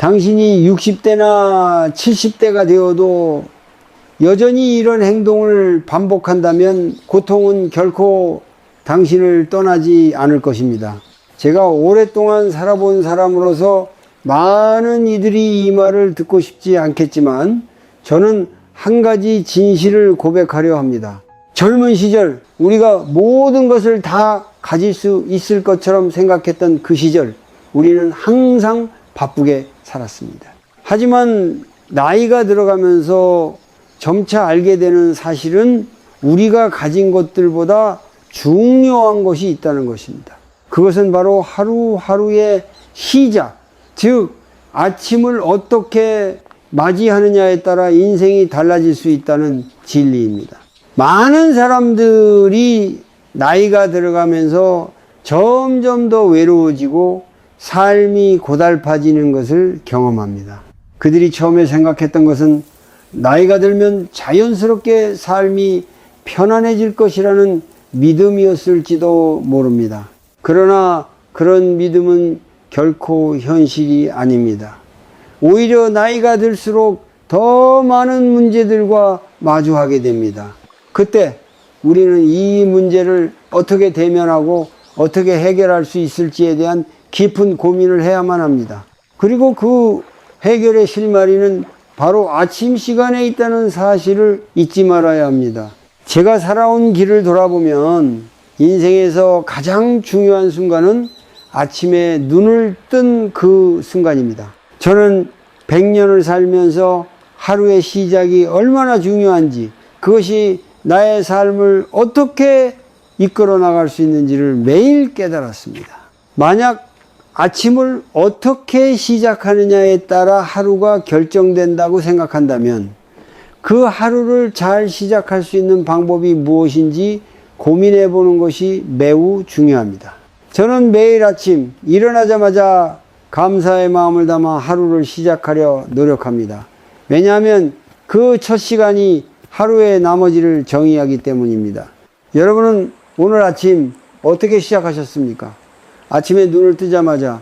당신이 60대나 70대가 되어도 여전히 이런 행동을 반복한다면 고통은 결코 당신을 떠나지 않을 것입니다. 제가 오랫동안 살아본 사람으로서 많은 이들이 이 말을 듣고 싶지 않겠지만 저는 한 가지 진실을 고백하려 합니다. 젊은 시절 우리가 모든 것을 다 가질 수 있을 것처럼 생각했던 그 시절 우리는 항상 바쁘게 살았습니다. 하지만 나이가 들어가면서 점차 알게 되는 사실은 우리가 가진 것들보다 중요한 것이 있다는 것입니다. 그것은 바로 하루하루의 시작, 즉 아침을 어떻게 맞이하느냐에 따라 인생이 달라질 수 있다는 진리입니다. 많은 사람들이 나이가 들어가면서 점점 더 외로워지고 삶이 고달파지는 것을 경험합니다. 그들이 처음에 생각했던 것은 나이가 들면 자연스럽게 삶이 편안해질 것이라는 믿음이었을지도 모릅니다. 그러나 그런 믿음은 결코 현실이 아닙니다. 오히려 나이가 들수록 더 많은 문제들과 마주하게 됩니다. 그때 우리는 이 문제를 어떻게 대면하고 어떻게 해결할 수 있을지에 대한 깊은 고민을 해야만 합니다. 그리고 그 해결의 실마리는 바로 아침 시간에 있다는 사실을 잊지 말아야 합니다. 제가 살아온 길을 돌아보면 인생에서 가장 중요한 순간은 아침에 눈을 뜬 그 순간입니다. 저는 100년을 살면서 하루의 시작이 얼마나 중요한지, 그것이 나의 삶을 어떻게 이끌어 나갈 수 있는지를 매일 깨달았습니다. 만약 아침을 어떻게 시작하느냐에 따라 하루가 결정된다고 생각한다면 그 하루를 잘 시작할 수 있는 방법이 무엇인지 고민해 보는 것이 매우 중요합니다. 저는 매일 아침 일어나자마자 감사의 마음을 담아 하루를 시작하려 노력합니다. 왜냐하면 그 첫 시간이 하루의 나머지를 정의하기 때문입니다. 여러분은 오늘 아침 어떻게 시작하셨습니까? 아침에 눈을 뜨자마자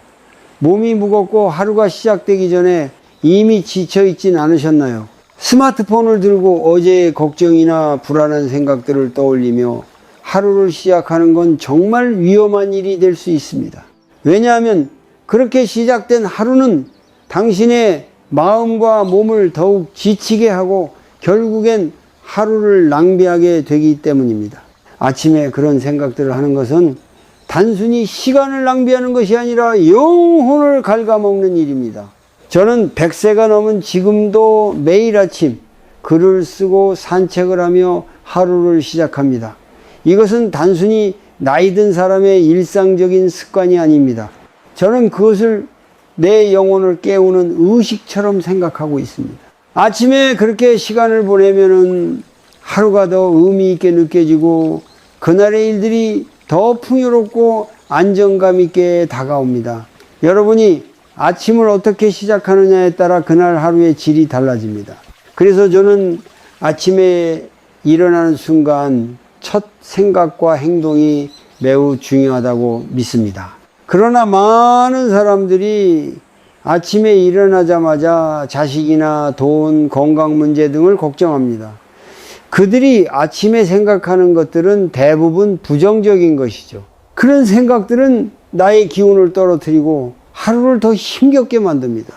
몸이 무겁고 하루가 시작되기 전에 이미 지쳐있진 않으셨나요? 스마트폰을 들고 어제의 걱정이나 불안한 생각들을 떠올리며 하루를 시작하는 건 정말 위험한 일이 될 수 있습니다. 왜냐하면 그렇게 시작된 하루는 당신의 마음과 몸을 더욱 지치게 하고 결국엔 하루를 낭비하게 되기 때문입니다. 아침에 그런 생각들을 하는 것은 단순히 시간을 낭비하는 것이 아니라 영혼을 갉아먹는 일입니다. 저는 100세가 넘은 지금도 매일 아침 글을 쓰고 산책을 하며 하루를 시작합니다. 이것은 단순히 나이 든 사람의 일상적인 습관이 아닙니다. 저는 그것을 내 영혼을 깨우는 의식처럼 생각하고 있습니다. 아침에 그렇게 시간을 보내면은 하루가 더 의미 있게 느껴지고 그날의 일들이 더 풍요롭고 안정감 있게 다가옵니다. 여러분이 아침을 어떻게 시작하느냐에 따라 그날 하루의 질이 달라집니다. 그래서 저는 아침에 일어나는 순간 첫 생각과 행동이 매우 중요하다고 믿습니다. 그러나 많은 사람들이 아침에 일어나자마자 자식이나 돈, 건강 문제 등을 걱정합니다. 그들이 아침에 생각하는 것들은 대부분 부정적인 것이죠. 그런 생각들은 나의 기운을 떨어뜨리고 하루를 더 힘겹게 만듭니다.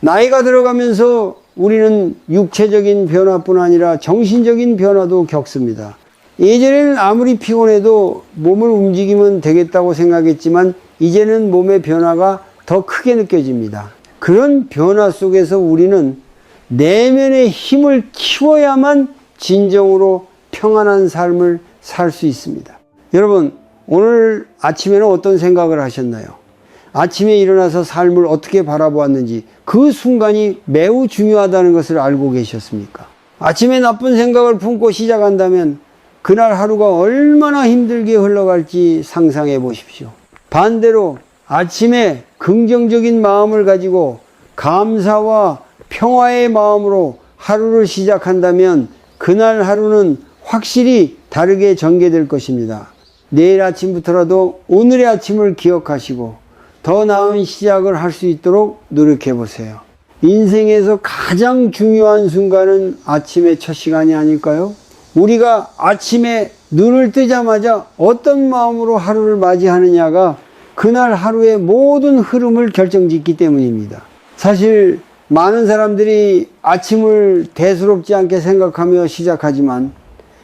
나이가 들어가면서 우리는 육체적인 변화뿐 아니라 정신적인 변화도 겪습니다. 예전에는 아무리 피곤해도 몸을 움직이면 되겠다고 생각했지만 이제는 몸의 변화가 더 크게 느껴집니다. 그런 변화 속에서 우리는 내면의 힘을 키워야만 진정으로 평안한 삶을 살 수 있습니다. 여러분, 오늘 아침에는 어떤 생각을 하셨나요? 아침에 일어나서 삶을 어떻게 바라보았는지 그 순간이 매우 중요하다는 것을 알고 계셨습니까? 아침에 나쁜 생각을 품고 시작한다면 그날 하루가 얼마나 힘들게 흘러갈지 상상해 보십시오. 반대로 아침에 긍정적인 마음을 가지고 감사와 평화의 마음으로 하루를 시작한다면 그날 하루는 확실히 다르게 전개될 것입니다. 내일 아침부터라도 오늘의 아침을 기억하시고 더 나은 시작을 할 수 있도록 노력해 보세요. 인생에서 가장 중요한 순간은 아침의 첫 시간이 아닐까요? 우리가 아침에 눈을 뜨자마자 어떤 마음으로 하루를 맞이하느냐가 그날 하루의 모든 흐름을 결정짓기 때문입니다. 사실 많은 사람들이 아침을 대수롭지 않게 생각하며 시작하지만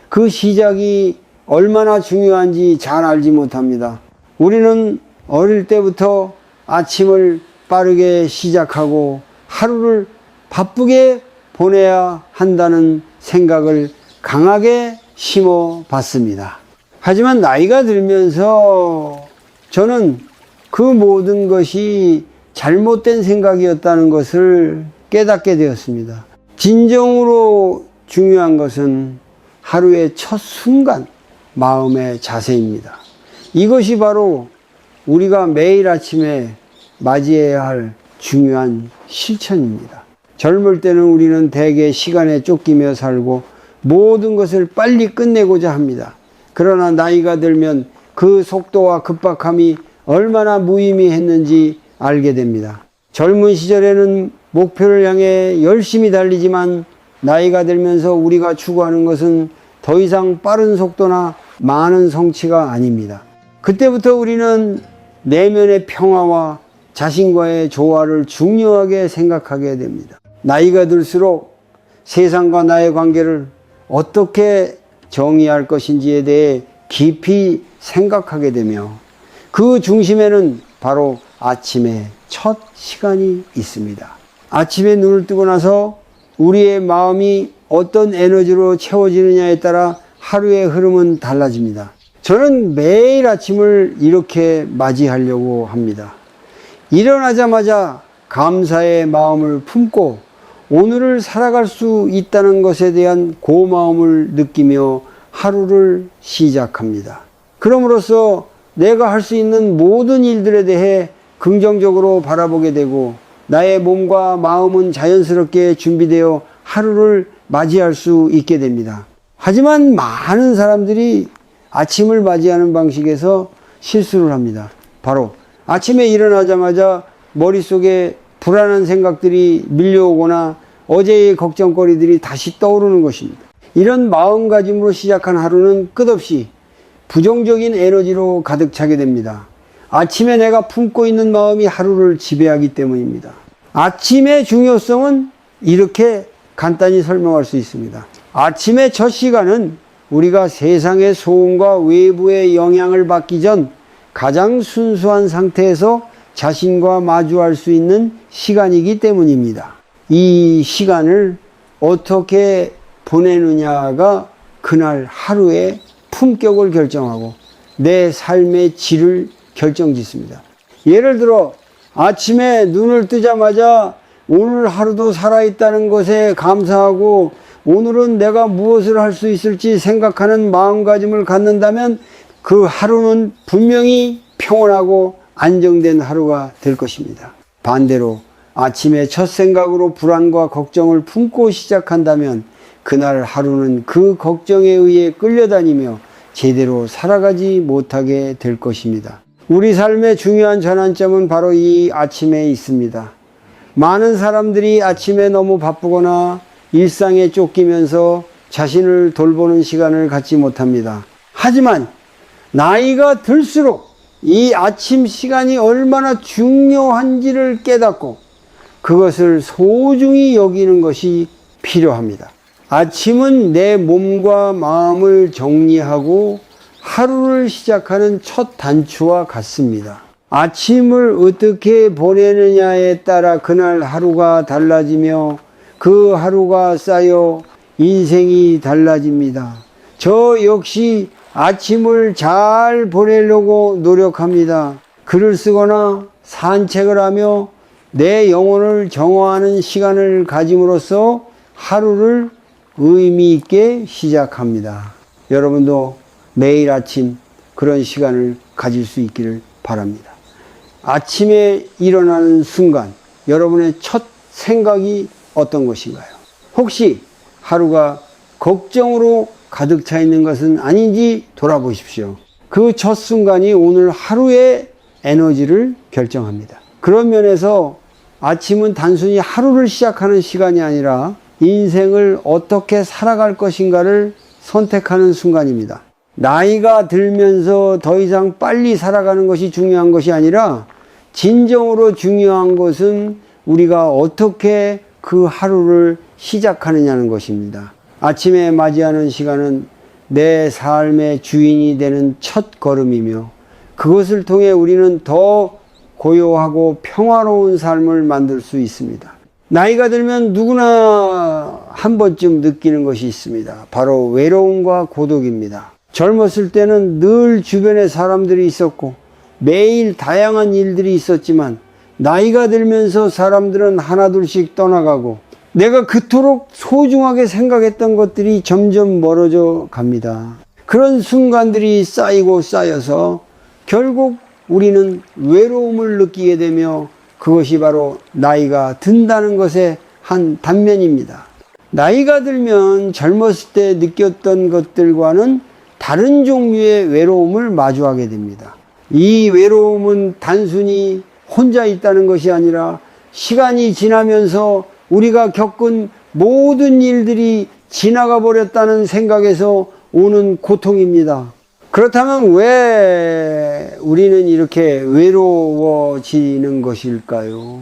그 시작이 얼마나 중요한지 잘 알지 못합니다. 우리는 어릴 때부터 아침을 빠르게 시작하고 하루를 바쁘게 보내야 한다는 생각을 강하게 심어 봤습니다. 하지만 나이가 들면서 저는 그 모든 것이 잘못된 생각이었다는 것을 깨닫게 되었습니다. 진정으로 중요한 것은 하루의 첫 순간, 마음의 자세입니다. 이것이 바로 우리가 매일 아침에 맞이해야 할 중요한 실천입니다. 젊을 때는 우리는 대개 시간에 쫓기며 살고 모든 것을 빨리 끝내고자 합니다. 그러나 나이가 들면 그 속도와 급박함이 얼마나 무의미했는지 알게 됩니다. 젊은 시절에는 목표를 향해 열심히 달리지만 나이가 들면서 우리가 추구하는 것은 더 이상 빠른 속도나 많은 성취가 아닙니다. 그때부터 우리는 내면의 평화와 자신과의 조화를 중요하게 생각하게 됩니다. 나이가 들수록 세상과 나의 관계를 어떻게 정의할 것인지에 대해 깊이 생각하게 되며 그 중심에는 바로 아침의 첫 시간이 있습니다. 아침에 눈을 뜨고 나서 우리의 마음이 어떤 에너지로 채워지느냐에 따라 하루의 흐름은 달라집니다. 저는 매일 아침을 이렇게 맞이하려고 합니다. 일어나자마자 감사의 마음을 품고 오늘을 살아갈 수 있다는 것에 대한 고마움을 느끼며 하루를 시작합니다. 그럼으로써 내가 할 수 있는 모든 일들에 대해 긍정적으로 바라보게 되고 나의 몸과 마음은 자연스럽게 준비되어 하루를 맞이할 수 있게 됩니다. 하지만 많은 사람들이 아침을 맞이하는 방식에서 실수를 합니다. 바로 아침에 일어나자마자 머릿속에 불안한 생각들이 밀려오거나 어제의 걱정거리들이 다시 떠오르는 것입니다. 이런 마음가짐으로 시작한 하루는 끝없이 부정적인 에너지로 가득 차게 됩니다. 아침에 내가 품고 있는 마음이 하루를 지배하기 때문입니다. 아침의 중요성은 이렇게 간단히 설명할 수 있습니다. 아침의 첫 시간은 우리가 세상의 소음과 외부의 영향을 받기 전 가장 순수한 상태에서 자신과 마주할 수 있는 시간이기 때문입니다. 이 시간을 어떻게 보내느냐가 그날 하루의 품격을 결정하고 내 삶의 질을 결정짓습니다. 예를 들어 아침에 눈을 뜨자마자 오늘 하루도 살아있다는 것에 감사하고 오늘은 내가 무엇을 할 수 있을지 생각하는 마음가짐을 갖는다면 그 하루는 분명히 평온하고 안정된 하루가 될 것입니다. 반대로 아침에 첫 생각으로 불안과 걱정을 품고 시작한다면 그날 하루는 그 걱정에 의해 끌려다니며 제대로 살아가지 못하게 될 것입니다. 우리 삶의 중요한 전환점은 바로 이 아침에 있습니다. 많은 사람들이 아침에 너무 바쁘거나 일상에 쫓기면서 자신을 돌보는 시간을 갖지 못합니다. 하지만 나이가 들수록 이 아침 시간이 얼마나 중요한지를 깨닫고 그것을 소중히 여기는 것이 필요합니다. 아침은 내 몸과 마음을 정리하고 하루를 시작하는 첫 단추와 같습니다. 아침을 어떻게 보내느냐에 따라 그날 하루가 달라지며 그 하루가 쌓여 인생이 달라집니다. 저 역시 아침을 잘 보내려고 노력합니다. 글을 쓰거나 산책을 하며 내 영혼을 정화하는 시간을 가짐으로써 하루를 의미 있게 시작합니다. 여러분도 매일 아침 그런 시간을 가질 수 있기를 바랍니다. 아침에 일어나는 순간 여러분의 첫 생각이 어떤 것인가요? 혹시 하루가 걱정으로 가득 차 있는 것은 아닌지 돌아보십시오. 그 첫 순간이 오늘 하루의 에너지를 결정합니다. 그런 면에서 아침은 단순히 하루를 시작하는 시간이 아니라 인생을 어떻게 살아갈 것인가를 선택하는 순간입니다. 나이가 들면서 더 이상 빨리 살아가는 것이 중요한 것이 아니라 진정으로 중요한 것은 우리가 어떻게 그 하루를 시작하느냐는 것입니다. 아침에 맞이하는 시간은 내 삶의 주인이 되는 첫 걸음이며 그것을 통해 우리는 더 고요하고 평화로운 삶을 만들 수 있습니다. 나이가 들면 누구나 한 번쯤 느끼는 것이 있습니다. 바로 외로움과 고독입니다. 젊었을 때는 늘 주변에 사람들이 있었고 매일 다양한 일들이 있었지만 나이가 들면서 사람들은 하나둘씩 떠나가고 내가 그토록 소중하게 생각했던 것들이 점점 멀어져 갑니다. 그런 순간들이 쌓이고 쌓여서 결국 우리는 외로움을 느끼게 되며 그것이 바로 나이가 든다는 것의 한 단면입니다. 나이가 들면 젊었을 때 느꼈던 것들과는 다른 종류의 외로움을 마주하게 됩니다. 이 외로움은 단순히 혼자 있다는 것이 아니라 시간이 지나면서 우리가 겪은 모든 일들이 지나가 버렸다는 생각에서 오는 고통입니다. 그렇다면 왜 우리는 이렇게 외로워지는 것일까요?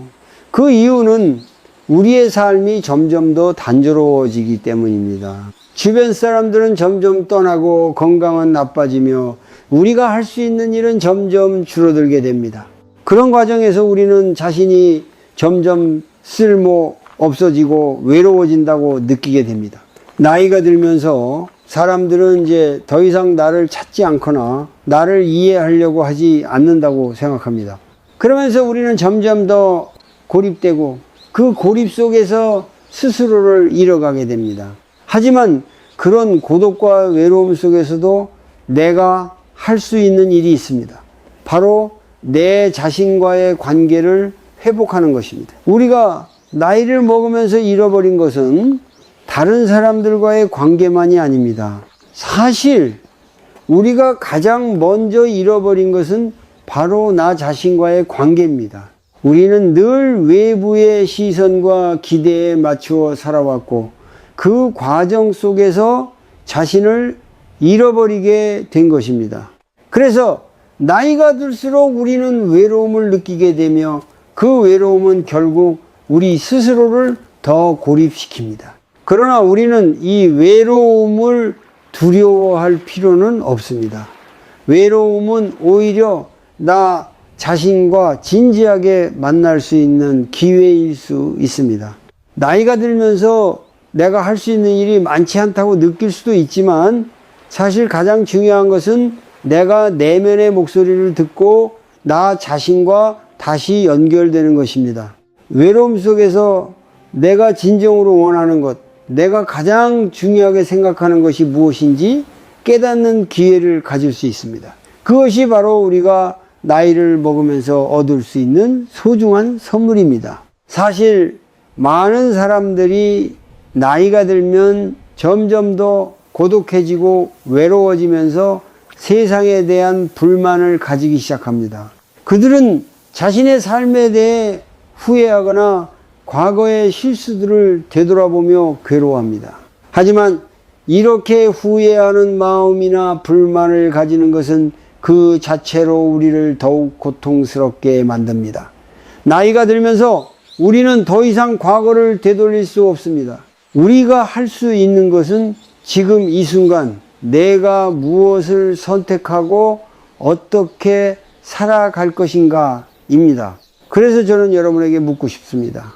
그 이유는 우리의 삶이 점점 더 단조로워지기 때문입니다. 주변 사람들은 점점 떠나고 건강은 나빠지며 우리가 할 수 있는 일은 점점 줄어들게 됩니다. 그런 과정에서 우리는 자신이 점점 쓸모 없어지고 외로워진다고 느끼게 됩니다. 나이가 들면서 사람들은 이제 더 이상 나를 찾지 않거나 나를 이해하려고 하지 않는다고 생각합니다. 그러면서 우리는 점점 더 고립되고 그 고립 속에서 스스로를 잃어가게 됩니다. 하지만 그런 고독과 외로움 속에서도 내가 할 수 있는 일이 있습니다. 바로 내 자신과의 관계를 회복하는 것입니다. 우리가 나이를 먹으면서 잃어버린 것은 다른 사람들과의 관계만이 아닙니다. 사실 우리가 가장 먼저 잃어버린 것은 바로 나 자신과의 관계입니다. 우리는 늘 외부의 시선과 기대에 맞추어 살아왔고 그 과정 속에서 자신을 잃어버리게 된 것입니다. 그래서 나이가 들수록 우리는 외로움을 느끼게 되며 그 외로움은 결국 우리 스스로를 더 고립시킵니다. 그러나 우리는 이 외로움을 두려워할 필요는 없습니다. 외로움은 오히려 나 자신과 진지하게 만날 수 있는 기회일 수 있습니다. 나이가 들면서 내가 할 수 있는 일이 많지 않다고 느낄 수도 있지만 사실 가장 중요한 것은 내가 내면의 목소리를 듣고 나 자신과 다시 연결되는 것입니다. 외로움 속에서 내가 진정으로 원하는 것, 내가 가장 중요하게 생각하는 것이 무엇인지 깨닫는 기회를 가질 수 있습니다. 그것이 바로 우리가 나이를 먹으면서 얻을 수 있는 소중한 선물입니다. 사실 많은 사람들이 나이가 들면 점점 더 고독해지고 외로워지면서 세상에 대한 불만을 가지기 시작합니다. 그들은 자신의 삶에 대해 후회하거나 과거의 실수들을 되돌아보며 괴로워합니다. 하지만 이렇게 후회하는 마음이나 불만을 가지는 것은 그 자체로 우리를 더욱 고통스럽게 만듭니다. 나이가 들면서 우리는 더 이상 과거를 되돌릴 수 없습니다. 우리가 할 수 있는 것은 지금 이 순간 내가 무엇을 선택하고 어떻게 살아갈 것인가 입니다. 그래서 저는 여러분에게 묻고 싶습니다.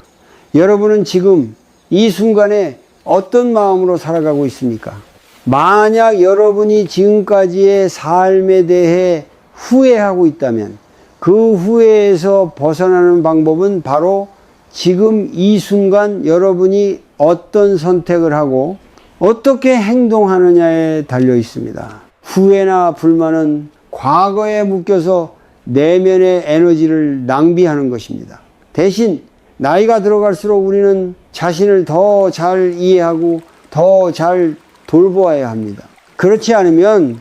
여러분은 지금 이 순간에 어떤 마음으로 살아가고 있습니까? 만약 여러분이 지금까지의 삶에 대해 후회하고 있다면 그 후회에서 벗어나는 방법은 바로 지금 이 순간 여러분이 어떤 선택을 하고 어떻게 행동하느냐에 달려 있습니다. 후회나 불만은 과거에 묶여서 내면의 에너지를 낭비하는 것입니다. 대신 나이가 들어갈수록 우리는 자신을 더 잘 이해하고 더 잘 돌보아야 합니다. 그렇지 않으면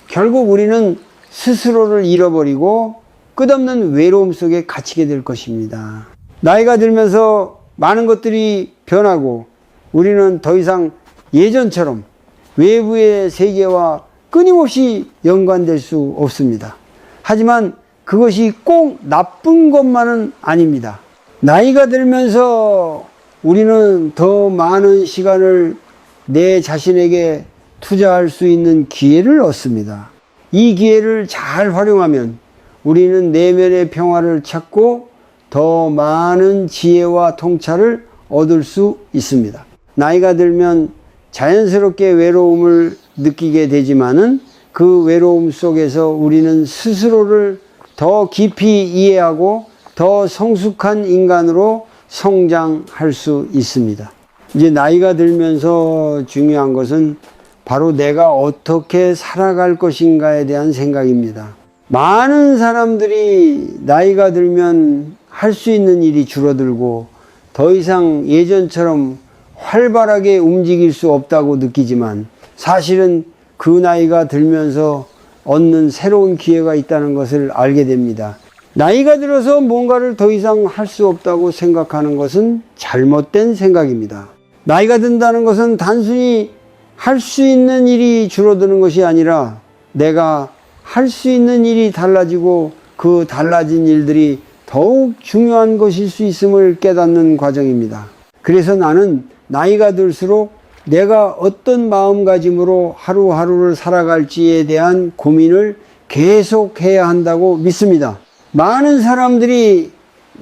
결국 우리는 스스로를 잃어버리고 끝없는 외로움 속에 갇히게 될 것입니다. 나이가 들면서 많은 것들이 변하고 우리는 더 이상 예전처럼 외부의 세계와 끊임없이 연관될 수 없습니다. 하지만 그것이 꼭 나쁜 것만은 아닙니다. 나이가 들면서 우리는 더 많은 시간을 내 자신에게 투자할 수 있는 기회를 얻습니다. 이 기회를 잘 활용하면 우리는 내면의 평화를 찾고 더 많은 지혜와 통찰을 얻을 수 있습니다. 나이가 들면 자연스럽게 외로움을 느끼게 되지만은 그 외로움 속에서 우리는 스스로를 더 깊이 이해하고 더 성숙한 인간으로 성장할 수 있습니다. 이제 나이가 들면서 중요한 것은 바로 내가 어떻게 살아갈 것인가에 대한 생각입니다. 많은 사람들이 나이가 들면 할 수 있는 일이 줄어들고 더 이상 예전처럼 활발하게 움직일 수 없다고 느끼지만 사실은 그 나이가 들면서 얻는 새로운 기회가 있다는 것을 알게 됩니다. 나이가 들어서 뭔가를 더 이상 할 수 없다고 생각하는 것은 잘못된 생각입니다. 나이가 든다는 것은 단순히 할 수 있는 일이 줄어드는 것이 아니라 내가 할 수 있는 일이 달라지고 그 달라진 일들이 더욱 중요한 것일 수 있음을 깨닫는 과정입니다. 그래서 나는 나이가 들수록 내가 어떤 마음가짐으로 하루하루를 살아갈지에 대한 고민을 계속해야 한다고 믿습니다. 많은 사람들이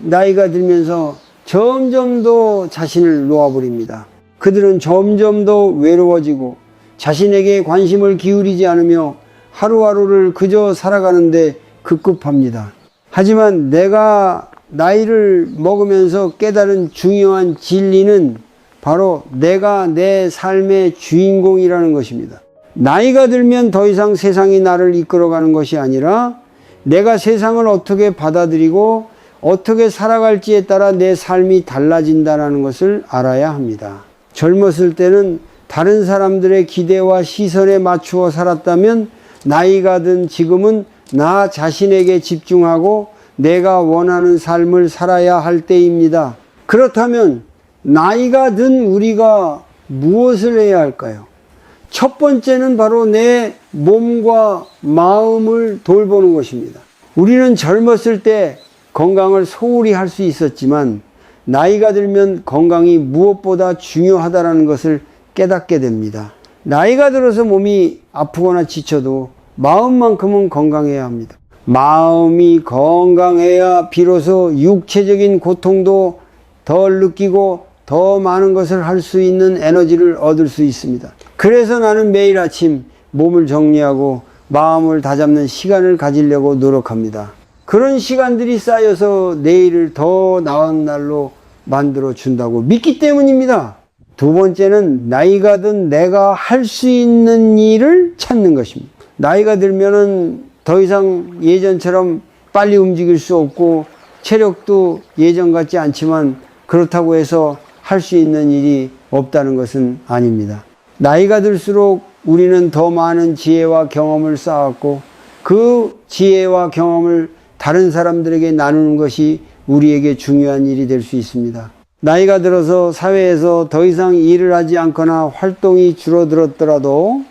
나이가 들면서 점점 더 자신을 놓아버립니다. 그들은 점점 더 외로워지고 자신에게 관심을 기울이지 않으며 하루하루를 그저 살아가는데 급급합니다. 하지만 내가 나이를 먹으면서 깨달은 중요한 진리는 바로 내가 내 삶의 주인공이라는 것입니다. 나이가 들면 더 이상 세상이 나를 이끌어가는 것이 아니라 내가 세상을 어떻게 받아들이고 어떻게 살아갈지에 따라 내 삶이 달라진다는 것을 알아야 합니다. 젊었을 때는 다른 사람들의 기대와 시선에 맞추어 살았다면 나이가 든 지금은 나 자신에게 집중하고 내가 원하는 삶을 살아야 할 때입니다. 그렇다면 나이가 든 우리가 무엇을 해야 할까요? 첫 번째는 바로 내 몸과 마음을 돌보는 것입니다. 우리는 젊었을 때 건강을 소홀히 할 수 있었지만 나이가 들면 건강이 무엇보다 중요하다는 것을 깨닫게 됩니다. 나이가 들어서 몸이 아프거나 지쳐도 마음만큼은 건강해야 합니다. 마음이 건강해야 비로소 육체적인 고통도 덜 느끼고 더 많은 것을 할 수 있는 에너지를 얻을 수 있습니다. 그래서 나는 매일 아침 몸을 정리하고 마음을 다잡는 시간을 가지려고 노력합니다. 그런 시간들이 쌓여서 내일을 더 나은 날로 만들어 준다고 믿기 때문입니다. 두 번째는 나이가 든 내가 할 수 있는 일을 찾는 것입니다. 나이가 들면은 더 이상 예전처럼 빨리 움직일 수 없고 체력도 예전 같지 않지만 그렇다고 해서 할 수 있는 일이 없다는 것은 아닙니다. 나이가 들수록 우리는 더 많은 지혜와 경험을 쌓았고 그 지혜와 경험을 다른 사람들에게 나누는 것이 우리에게 중요한 일이 될 수 있습니다. 나이가 들어서 사회에서 더 이상 일을 하지 않거나 활동이 줄어들었더라도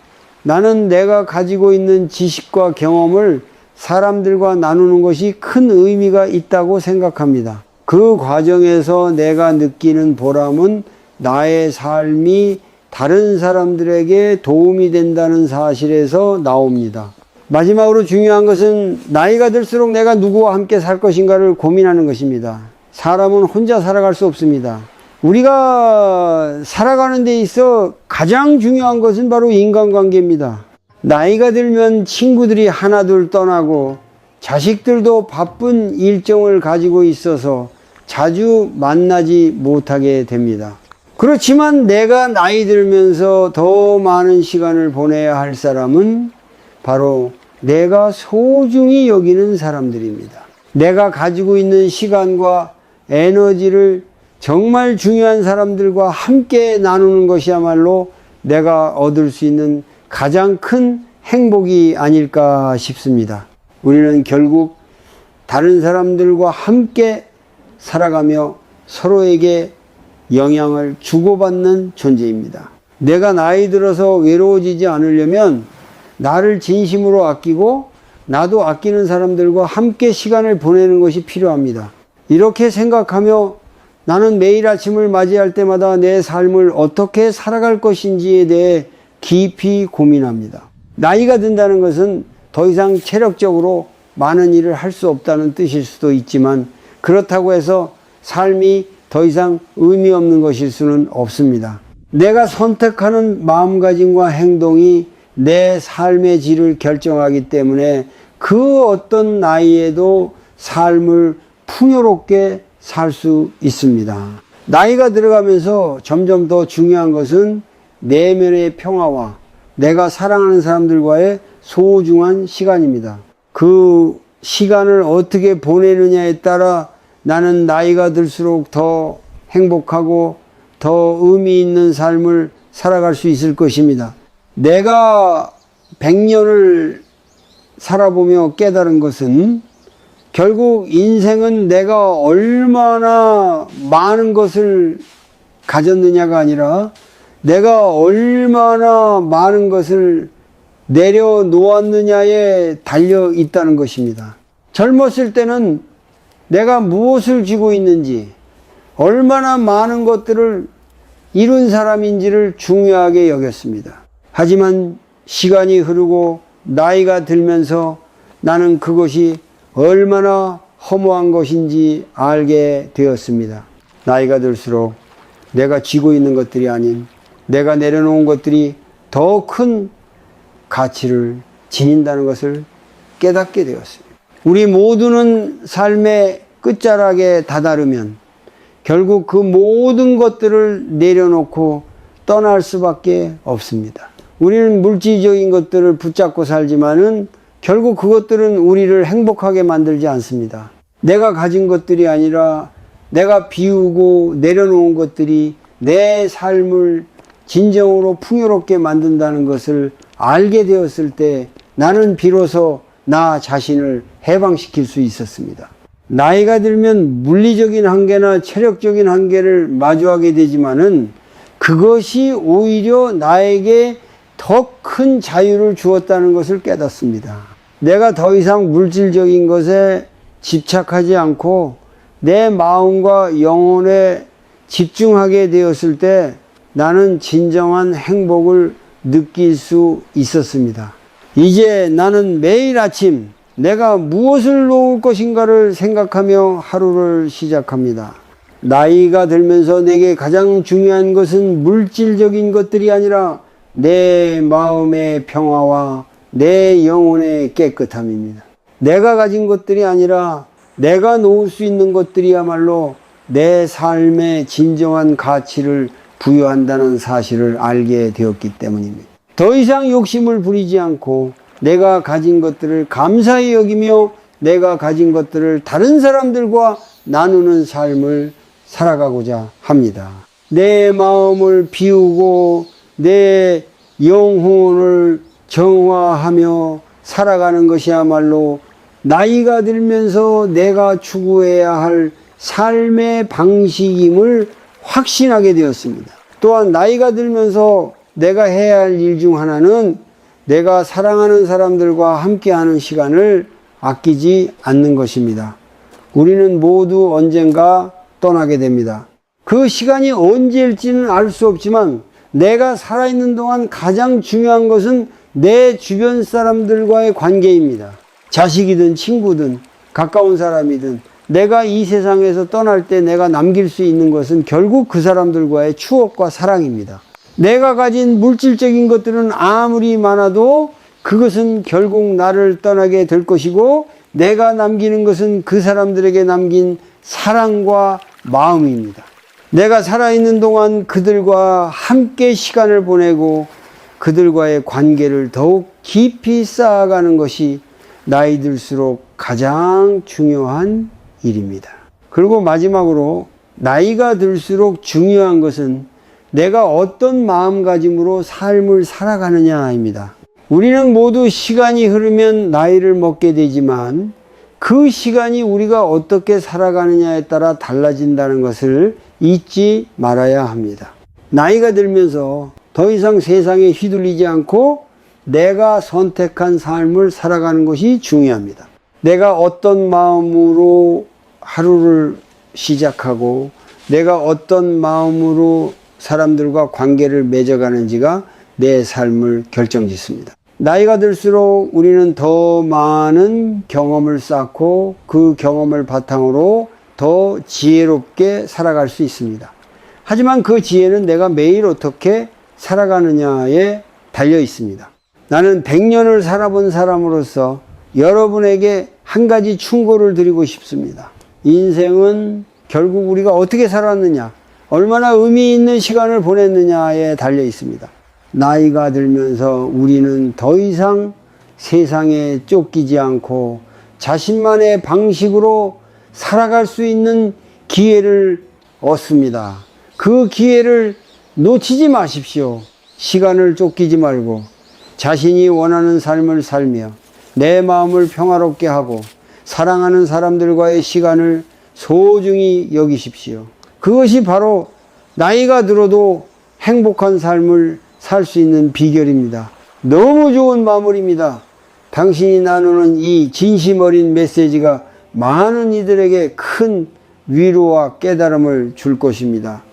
나는 내가 가지고 있는 지식과 경험을 사람들과 나누는 것이 큰 의미가 있다고 생각합니다. 그 과정에서 내가 느끼는 보람은 나의 삶이 다른 사람들에게 도움이 된다는 사실에서 나옵니다. 마지막으로 중요한 것은 나이가 들수록 내가 누구와 함께 살 것인가를 고민하는 것입니다. 사람은 혼자 살아갈 수 없습니다. 우리가 살아가는 데 있어 가장 중요한 것은 바로 인간관계입니다. 나이가 들면 친구들이 하나둘 떠나고 자식들도 바쁜 일정을 가지고 있어서 자주 만나지 못하게 됩니다. 그렇지만 내가 나이 들면서 더 많은 시간을 보내야 할 사람은 바로 내가 소중히 여기는 사람들입니다. 내가 가지고 있는 시간과 에너지를 정말 중요한 사람들과 함께 나누는 것이야말로 내가 얻을 수 있는 가장 큰 행복이 아닐까 싶습니다. 우리는 결국 다른 사람들과 함께 살아가며 서로에게 영향을 주고받는 존재입니다. 내가 나이 들어서 외로워지지 않으려면 나를 진심으로 아끼고 나도 아끼는 사람들과 함께 시간을 보내는 것이 필요합니다. 이렇게 생각하며 나는 매일 아침을 맞이할 때마다 내 삶을 어떻게 살아갈 것인지에 대해 깊이 고민합니다. 나이가 든다는 것은 더 이상 체력적으로 많은 일을 할 수 없다는 뜻일 수도 있지만 그렇다고 해서 삶이 더 이상 의미 없는 것일 수는 없습니다. 내가 선택하는 마음가짐과 행동이 내 삶의 질을 결정하기 때문에 그 어떤 나이에도 삶을 풍요롭게 살 수 있습니다. 나이가 들어가면서 점점 더 중요한 것은 내면의 평화와 내가 사랑하는 사람들과의 소중한 시간입니다. 그 시간을 어떻게 보내느냐에 따라 나는 나이가 들수록 더 행복하고 더 의미 있는 삶을 살아갈 수 있을 것입니다. 내가 100년을 살아보며 깨달은 것은 결국 인생은 내가 얼마나 많은 것을 가졌느냐가 아니라 내가 얼마나 많은 것을 내려놓았느냐에 달려 있다는 것입니다. 젊었을 때는 내가 무엇을 쥐고 있는지, 얼마나 많은 것들을 이룬 사람인지를 중요하게 여겼습니다. 하지만 시간이 흐르고 나이가 들면서 나는 그것이 얼마나 허무한 것인지 알게 되었습니다. 나이가 들수록 내가 쥐고 있는 것들이 아닌 내가 내려놓은 것들이 더 큰 가치를 지닌다는 것을 깨닫게 되었습니다. 우리 모두는 삶의 끝자락에 다다르면 결국 그 모든 것들을 내려놓고 떠날 수밖에 없습니다. 우리는 물질적인 것들을 붙잡고 살지만은 결국 그것들은 우리를 행복하게 만들지 않습니다. 내가 가진 것들이 아니라 내가 비우고 내려놓은 것들이 내 삶을 진정으로 풍요롭게 만든다는 것을 알게 되었을 때 나는 비로소 나 자신을 해방시킬 수 있었습니다. 나이가 들면 물리적인 한계나 체력적인 한계를 마주하게 되지만은 그것이 오히려 나에게 더 큰 자유를 주었다는 것을 깨닫습니다. 내가 더 이상 물질적인 것에 집착하지 않고 내 마음과 영혼에 집중하게 되었을 때 나는 진정한 행복을 느낄 수 있었습니다. 이제 나는 매일 아침 내가 무엇을 놓을 것인가를 생각하며 하루를 시작합니다. 나이가 들면서 내게 가장 중요한 것은 물질적인 것들이 아니라 내 마음의 평화와 내 영혼의 깨끗함입니다. 내가 가진 것들이 아니라 내가 놓을 수 있는 것들이야말로 내 삶의 진정한 가치를 부여한다는 사실을 알게 되었기 때문입니다. 더 이상 욕심을 부리지 않고 내가 가진 것들을 감사히 여기며 내가 가진 것들을 다른 사람들과 나누는 삶을 살아가고자 합니다. 내 마음을 비우고 내 영혼을 정화하며 살아가는 것이야말로 나이가 들면서 내가 추구해야 할 삶의 방식임을 확신하게 되었습니다. 또한 나이가 들면서 내가 해야 할 일 중 하나는 내가 사랑하는 사람들과 함께하는 시간을 아끼지 않는 것입니다. 우리는 모두 언젠가 떠나게 됩니다. 그 시간이 언제일지는 알 수 없지만 내가 살아있는 동안 가장 중요한 것은 내 주변 사람들과의 관계입니다. 자식이든 친구든 가까운 사람이든 내가 이 세상에서 떠날 때 내가 남길 수 있는 것은 결국 그 사람들과의 추억과 사랑입니다. 내가 가진 물질적인 것들은 아무리 많아도 그것은 결국 나를 떠나게 될 것이고 내가 남기는 것은 그 사람들에게 남긴 사랑과 마음입니다. 내가 살아있는 동안 그들과 함께 시간을 보내고 그들과의 관계를 더욱 깊이 쌓아가는 것이 나이 들수록 가장 중요한 일입니다. 그리고 마지막으로 나이가 들수록 중요한 것은 내가 어떤 마음가짐으로 삶을 살아가느냐입니다. 우리는 모두 시간이 흐르면 나이를 먹게 되지만 그 시간이 우리가 어떻게 살아가느냐에 따라 달라진다는 것을 잊지 말아야 합니다. 나이가 들면서 더 이상 세상에 휘둘리지 않고 내가 선택한 삶을 살아가는 것이 중요합니다. 내가 어떤 마음으로 하루를 시작하고 내가 어떤 마음으로 사람들과 관계를 맺어가는지가 내 삶을 결정짓습니다. 나이가 들수록 우리는 더 많은 경험을 쌓고 그 경험을 바탕으로 더 지혜롭게 살아갈 수 있습니다. 하지만 그 지혜는 내가 매일 어떻게 살아가느냐에 달려 있습니다. 나는 100년을 살아본 사람으로서 여러분에게 한 가지 충고를 드리고 싶습니다. 인생은 결국 우리가 어떻게 살았느냐, 얼마나 의미 있는 시간을 보냈느냐에 달려 있습니다. 나이가 들면서 우리는 더 이상 세상에 쫓기지 않고 자신만의 방식으로 살아갈 수 있는 기회를 얻습니다. 그 기회를 놓치지 마십시오. 시간을 쫓기지 말고 자신이 원하는 삶을 살며 내 마음을 평화롭게 하고 사랑하는 사람들과의 시간을 소중히 여기십시오. 그것이 바로 나이가 들어도 행복한 삶을 살 수 있는 비결입니다. 너무 좋은 마무리입니다. 당신이 나누는 이 진심 어린 메시지가 많은 이들에게 큰 위로와 깨달음을 줄 것입니다.